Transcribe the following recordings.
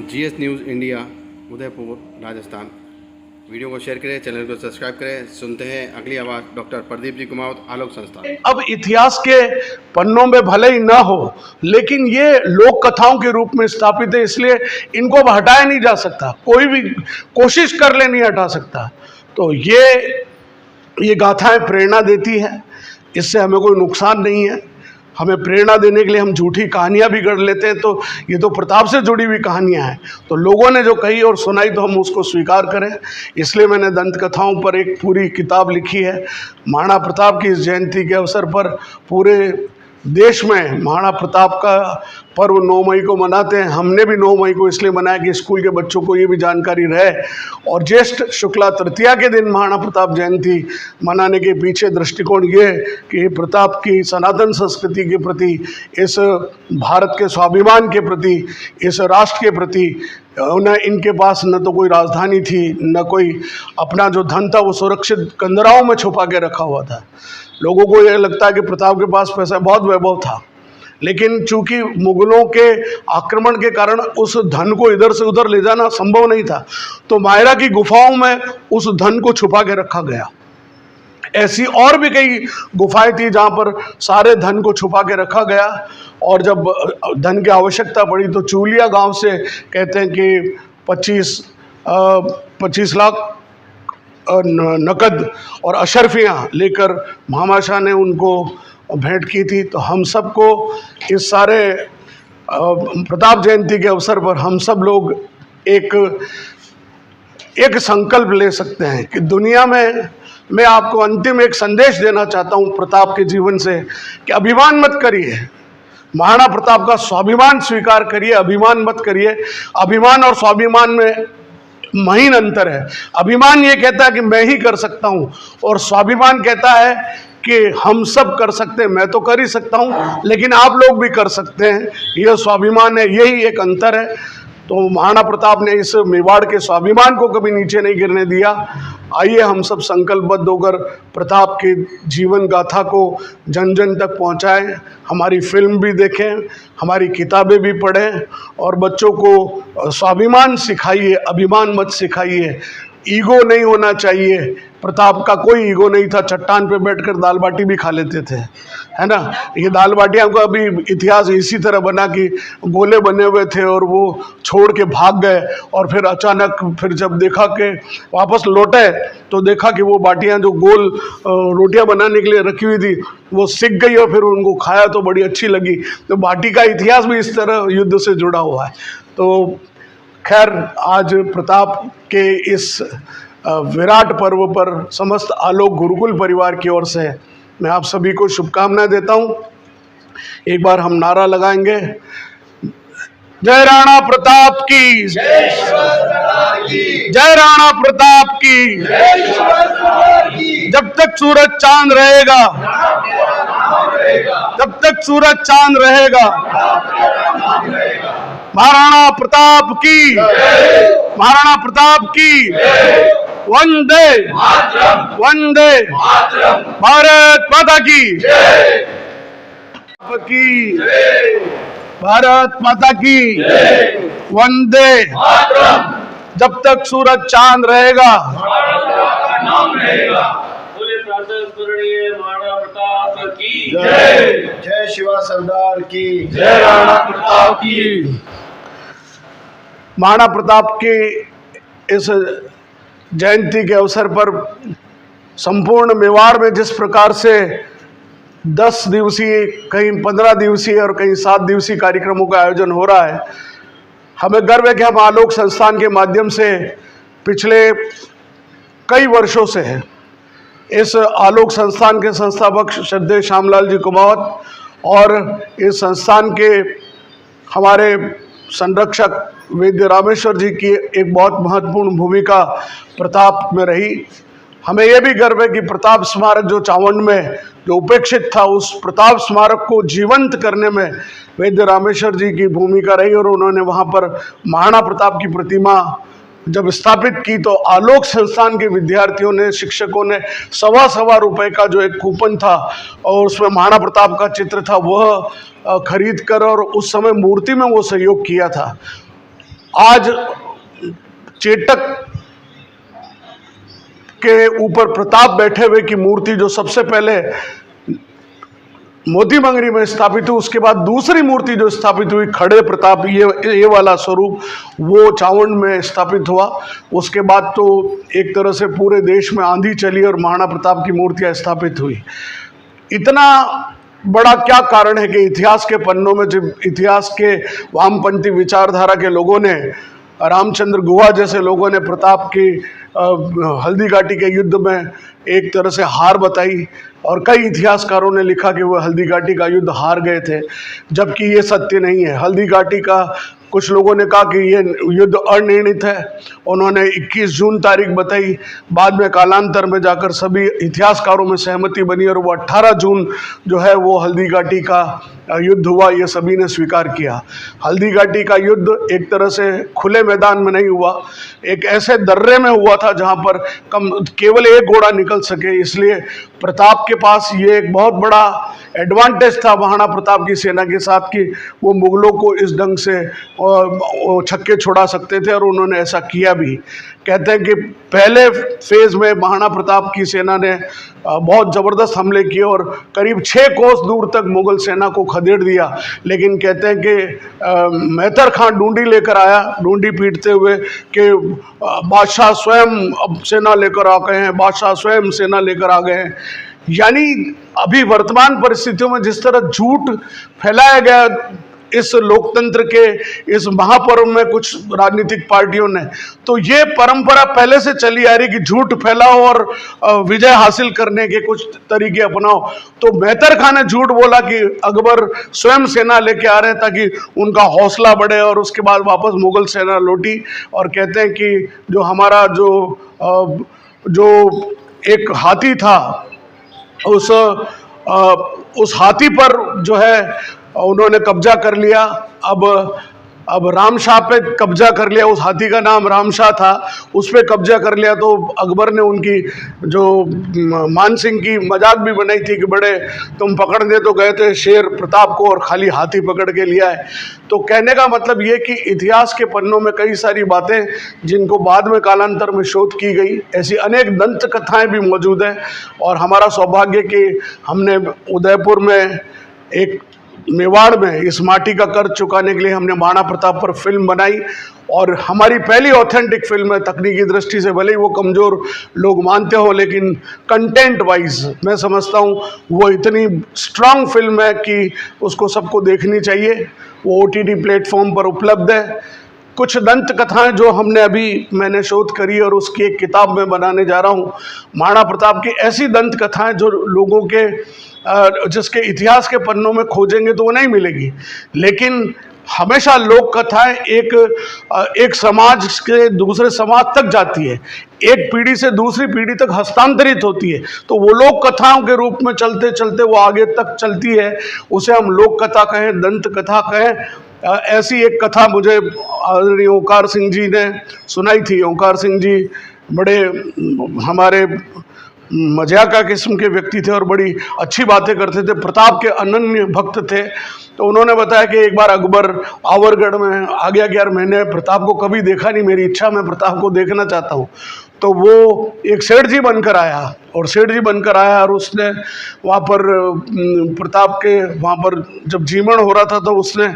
GS news India, Udaipur, Rajasthan. Video को share करें, channel को सब्सक्राइब करें। सुनते हैं अगली आवाज़ डॉक्टर प्रदीप जी कुमावत, आलोक संस्थान। अब इतिहास के पन्नों में भले ही ना हो, लेकिन ये लोक कथाओं के रूप में स्थापित है, इसलिए इनको अब हटाया नहीं जा सकता। कोई भी कोशिश कर ले नहीं हटा सकता। तो ये गाथाएं प्रेरणा देती है, इससे हमें कोई नुकसान नहीं है। हमें प्रेरणा देने के लिए हम झूठी कहानियां भी गढ़ लेते हैं, तो ये तो प्रताप से जुड़ी हुई कहानियां हैं। तो लोगों ने जो कही और सुनाई तो हम उसको स्वीकार करें। इसलिए मैंने दंत कथाओं पर एक पूरी किताब लिखी है। महाराणा प्रताप की इस जयंती के अवसर पर पूरे देश में महाराणा प्रताप का पर्व 9 मई को मनाते हैं। हमने भी 9 मई को इसलिए मनाया कि स्कूल के बच्चों को ये भी जानकारी रहे। और ज्येष्ठ शुक्ला तृतीया के दिन महाराणा प्रताप जयंती मनाने के पीछे दृष्टिकोण ये कि प्रताप की सनातन संस्कृति के प्रति, इस भारत के स्वाभिमान के प्रति, इस राष्ट्र के प्रति, न इनके पास न तो कोई राजधानी थी, न कोई अपना जो धन था वो सुरक्षित कंदराओं में छुपा के रखा हुआ था। लोगों को यह लगता है कि प्रताप के पास पैसा, बहुत वैभव था, लेकिन चूंकि मुगलों के आक्रमण के कारण उस धन को इधर से उधर ले जाना संभव नहीं था, तो मायरा की गुफाओं में उस धन को छुपा के रखा गया। ऐसी और भी कई गुफाएं थी जहां पर सारे धन को छुपा के रखा गया। और जब धन की आवश्यकता पड़ी तो चूलिया गांव से कहते हैं कि 25 लाख नकद और अशर्फियाँ लेकर महामाशाह ने उनको भेंट की थी। तो हम सबको इस सारे प्रताप जयंती के अवसर पर हम सब लोग एक संकल्प ले सकते हैं कि दुनिया में मैं आपको अंतिम एक संदेश देना चाहता हूँ प्रताप के जीवन से कि अभिमान मत करिए। महाराणा प्रताप का स्वाभिमान स्वीकार करिए, अभिमान मत करिए। अभिमान और स्वाभिमान में महीन अंतर है। अभिमान ये कहता है कि मैं ही कर सकता हूँ, और स्वाभिमान कहता है कि हम सब कर सकते हैं। मैं तो कर ही सकता हूँ, लेकिन आप लोग भी कर सकते हैं। यह स्वाभिमान है, यही एक अंतर है। तो महाराणा प्रताप ने इस मेवाड़ के स्वाभिमान को कभी नीचे नहीं गिरने दिया। आइए हम सब संकल्पबद्ध होकर प्रताप की जीवन गाथा को जन जन तक पहुंचाएं। हमारी फिल्म भी देखें, हमारी किताबें भी पढ़ें, और बच्चों को स्वाभिमान सिखाइए, अभिमान मत सिखाइए। ईगो नहीं होना चाहिए। प्रताप का कोई ईगो नहीं था। चट्टान पे बैठकर दाल बाटी भी खा लेते थे, है ना। ये दाल बाटियाँ का भी इतिहास इसी तरह बना कि गोले बने हुए थे और वो छोड़ के भाग गए, और फिर अचानक फिर जब देखा कि वापस लौटे तो देखा कि वो बाटियाँ जो गोल रोटियाँ बनाने के लिए रखी हुई थी वो सिक गई, और फिर उनको खाया तो बड़ी अच्छी लगी। तो बाटी का इतिहास भी इस तरह युद्ध से जुड़ा हुआ है। तो खैर, आज प्रताप के इस विराट पर्व पर समस्त आलोक गुरुकुल परिवार की ओर से मैं आप सभी को शुभकामनाएं देता हूं। एक बार हम नारा लगाएंगे, जय राणा प्रताप की, जय राणा प्रताप की। जब तक सूरज चांद रहेगा, जब तक सूरज चांद रहेगा, महाराणा प्रताप की, महाराणा प्रताप की। वंदे वंदे भारत माता की, भारत माता की। वंदे। जब तक सूरज चांद रहेगा, जय जय शिवा सरदार की, जय राणा प्रताप की। महाराणा प्रताप की इस जयंती के अवसर पर संपूर्ण मेवाड़ में जिस प्रकार से 10 दिवसीय, कहीं 15 दिवसीय और कहीं 7 दिवसीय कार्यक्रमों का आयोजन हो रहा है, हमें गर्व है कि हम आलोक संस्थान के माध्यम से पिछले कई वर्षों से हैं। इस आलोक संस्थान के संस्थापक श्रद्धेय श्यामलाल जी कुमावत और इस संस्थान के हमारे संरक्षक वैद्य रामेश्वर जी की एक बहुत महत्वपूर्ण भूमिका प्रताप में रही। हमें यह भी गर्व है कि प्रताप स्मारक जो चावंड में जो उपेक्षित था, उस प्रताप स्मारक को जीवंत करने में वैद्य रामेश्वर जी की भूमिका रही, और उन्होंने वहाँ पर महाराणा प्रताप की प्रतिमा जब स्थापित की तो आलोक संस्थान के विद्यार्थियों ने, शिक्षकों ने सवा रुपए का जो एक कूपन था और उसमें महाराणा प्रताप का चित्र था वह खरीद कर और उस समय मूर्ति में वो सहयोग किया था। आज चेटक के ऊपर प्रताप बैठे हुए की मूर्ति जो सबसे पहले मोती मंगरी में स्थापित हुई, उसके बाद दूसरी मूर्ति जो स्थापित हुई खड़े प्रताप, ये वाला स्वरूप, वो चावंड में स्थापित हुआ। उसके बाद तो एक तरह से पूरे देश में आंधी चली और महाराणा प्रताप की मूर्तियां स्थापित हुई। इतना बड़ा क्या कारण है कि इतिहास के पन्नों में, जब इतिहास के वामपंथी विचारधारा के लोगों ने, रामचंद्र गुहा जैसे लोगों ने प्रताप की हल्दी घाटी के युद्ध में एक तरह से हार बताई, और कई इतिहासकारों ने लिखा कि वह हल्दी घाटी का युद्ध हार गए थे, जबकि ये सत्य नहीं है। हल्दी घाटी का कुछ लोगों ने कहा कि ये युद्ध अनिर्णित है, उन्होंने 21 जून तारीख बताई। बाद में कालांतर में जाकर सभी इतिहासकारों में सहमति बनी और वो 18 जून जो है वो हल्दी घाटी का युद्ध हुआ, ये सभी ने स्वीकार किया। हल्दी घाटी का युद्ध एक तरह से खुले मैदान में नहीं हुआ, एक ऐसे दर्रे में हुआ था जहाँ पर केवल एक घोड़ा निकल सके, इसलिए प्रताप के पास ये एक बहुत बड़ा एडवांटेज था महाराणा प्रताप की सेना के साथ कि वो मुगलों को इस ढंग से छक्के छुड़ा सकते थे, और उन्होंने ऐसा किया भी। कहते हैं कि पहले फेज में महाराणा प्रताप की सेना ने बहुत ज़बरदस्त हमले किए और करीब 6 कोस दूर तक मुगल सेना को खदेड़ दिया, लेकिन कहते हैं कि मेहतर खां ढूंढी लेकर आया, ढूंढी पीटते हुए कि बादशाह स्वयं अब सेना लेकर आ गए हैं, बादशाह स्वयं सेना लेकर आ गए हैं। यानी अभी वर्तमान परिस्थितियों में जिस तरह झूठ फैलाया गया इस लोकतंत्र के इस महापर्व में कुछ राजनीतिक पार्टियों ने, तो ये परंपरा पहले से चली आ रही कि झूठ फैलाओ और विजय हासिल करने के कुछ तरीके अपनाओ। तो मेहतर खां ने झूठ बोला कि अकबर स्वयं सेना लेके आ रहे हैं ताकि उनका हौसला बढ़े, और उसके बाद वापस मुगल सेना लौटी। और कहते हैं कि जो हमारा जो एक हाथी था, उस हाथी पर जो है उन्होंने कब्जा कर लिया। अब रामशाह पे कब्जा कर लिया, उस हाथी का नाम रामशाह था, उस पे कब्जा कर लिया। तो अकबर ने उनकी जो मान सिंह की मजाक भी बनाई थी कि बड़े तुम पकड़ने तो गए थे शेर प्रताप को और खाली हाथी पकड़ के लिया है। तो कहने का मतलब ये कि इतिहास के पन्नों में कई सारी बातें जिनको बाद में कालांतर में शोध की गई, ऐसी अनेक दंत कथाएँ भी मौजूद हैं। और हमारा सौभाग्य कि हमने उदयपुर में एक मेवाड़ में इस माटी का कर्ज चुकाने के लिए हमने महाराणा प्रताप पर फिल्म बनाई, और हमारी पहली ऑथेंटिक फिल्म है। तकनीकी दृष्टि से भले ही वो कमज़ोर लोग मानते हो, लेकिन कंटेंट वाइज मैं समझता हूँ वो इतनी स्ट्रांग फिल्म है कि उसको सबको देखनी चाहिए। वो OTT प्लेटफॉर्म पर उपलब्ध है। कुछ दंत कथाएं जो मैंने शोध करी और उसकी एक किताब में बनाने जा रहा हूँ। महाराणा प्रताप की ऐसी दंत कथाएं जो लोगों के जिसके इतिहास के पन्नों में खोजेंगे तो वो नहीं मिलेगी, लेकिन हमेशा लोक कथाएं एक समाज के दूसरे समाज तक जाती है, एक पीढ़ी से दूसरी पीढ़ी तक हस्तांतरित होती है। तो वो लोक कथाओं के रूप में चलते चलते वो आगे तक चलती है, उसे हम लोक कथा कहें, दंत कथा कहें। ऐसी एक कथा मुझे आदरणीय ओंकार सिंह जी ने सुनाई थी। ओंकार सिंह जी बड़े हमारे मजाका किस्म के व्यक्ति थे और बड़ी अच्छी बातें करते थे, प्रताप के अनन्य भक्त थे। तो उन्होंने बताया कि एक बार अकबर आवरगढ़ में आ गया कि यार मैंने प्रताप को कभी देखा नहीं, मेरी इच्छा मैं प्रताप को देखना चाहता हूँ। तो वो एक सेठ जी बनकर आया, और सेठ जी बनकर आया और उसने वहाँ पर प्रताप के वहाँ पर जब जीमण हो रहा था तो उसने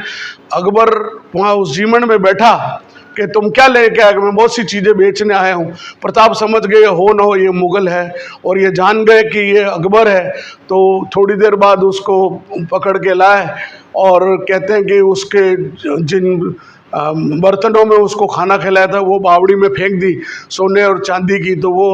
अकबर वहाँ उस जीमण में बैठा कि तुम क्या लेके आए? मैं बहुत सी चीज़ें बेचने आया हूँ। प्रताप समझ गए हो न हो ये मुग़ल है, और ये जान गए कि ये अकबर है। तो थोड़ी देर बाद उसको पकड़ के लाए और कहते हैं कि उसके जिन बर्तनों में उसको खाना खिलाया था वो बावड़ी में फेंक दी सोने और चांदी की। तो वो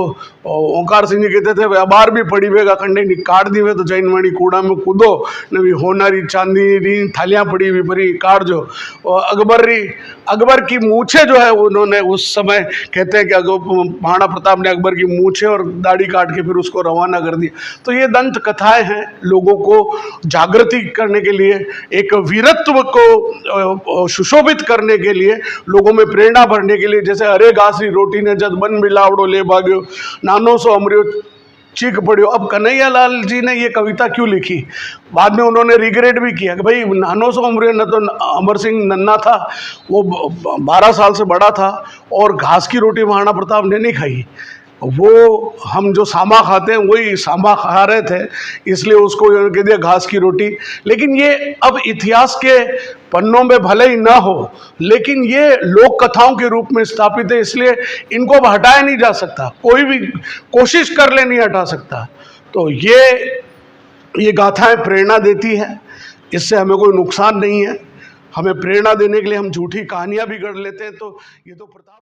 ओंकार सिंह जी कहते थे अबार भी पड़ी हुए कंडे काट दी हुए तो जैन मणि कूड़ा में कूदो न भी होनारी चांदी री थालियाँ पड़ी हुई परी काट जो। अकबर की मूछें जो है उन्होंने उस समय कहते हैं कि महाराणा प्रताप ने अकबर की मूछें और दाढ़ी काट के फिर उसको रवाना कर दिया। तो ये दंत कथाएं हैं लोगों को जागृति करने के लिए, एक वीरत्व को सुशोभित करने के लिए, लोगों में प्रेरणा भरने के लिए। जैसे अरे घासरी रोटी ने जद बन मिलावड़ो ले भाग्यो नानो सो अमृत चीख पड़ी हो। अब कन्हैयालाल जी ने ये कविता क्यों लिखी, बाद में उन्होंने रिग्रेट भी किया कि भाई नानो सो उम्र न तो अमर सिंह नन्ना था, वो 12 साल से बड़ा था और घास की रोटी महाराणा प्रताप ने नहीं खाई, वो हम जो सांभा खाते हैं वही सांभा खा रहे थे, इसलिए उसको कह दिया घास की रोटी। लेकिन ये अब इतिहास के पन्नों में भले ही ना हो, लेकिन ये लोक कथाओं के रूप में स्थापित है, इसलिए इनको अब हटाया नहीं जा सकता, कोई भी कोशिश कर ले नहीं हटा सकता। तो ये गाथाएं प्रेरणा देती है, इससे हमें कोई नुकसान नहीं है। हमें प्रेरणा देने के लिए हम झूठी कहानियां भी गढ़ लेते हैं, तो ये तो प्रताप